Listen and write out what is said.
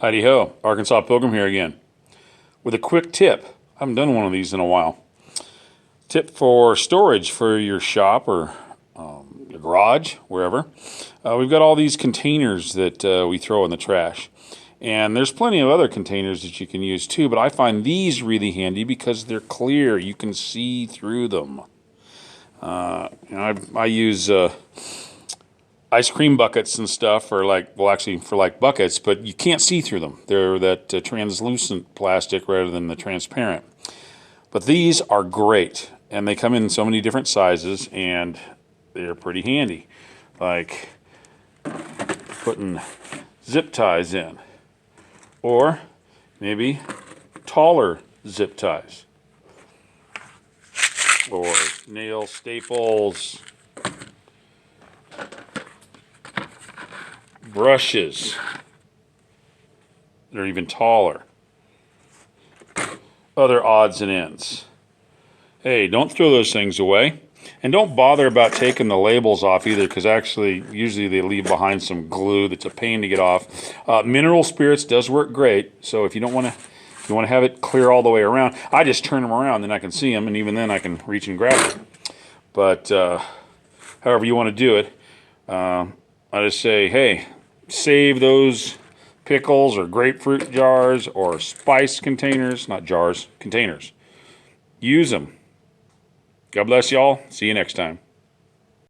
Heidi ho, Arkansas Pilgrim here again with a quick tip. I haven't done one of these in a while. Tip for storage for your shop or your garage, wherever. We've got all these containers that we throw in the trash. And there's plenty of other containers that you can use too, but I find these really handy because they're clear. You can see through them. I use ice cream buckets and stuff for like buckets, but you can't see through them. They're that translucent plastic rather than the transparent. But these are great, and they come in so many different sizes, and they're pretty handy. Like putting zip ties in, or maybe taller zip ties, or nail staples, brushes. They're even taller. Other odds and ends. Hey, don't throw those things away. And don't bother about taking the labels off either, because actually, usually they leave behind some glue that's a pain to get off. Mineral spirits does work great, so if you don't want to, if you want to have it clear all the way around, I just turn them around, then I can see them, and even then I can reach and grab them. But however you want to do it, I just say, hey, save those pickles or grapefruit jars or spice containers, not jars, containers. Use them. God bless y'all. See you next time.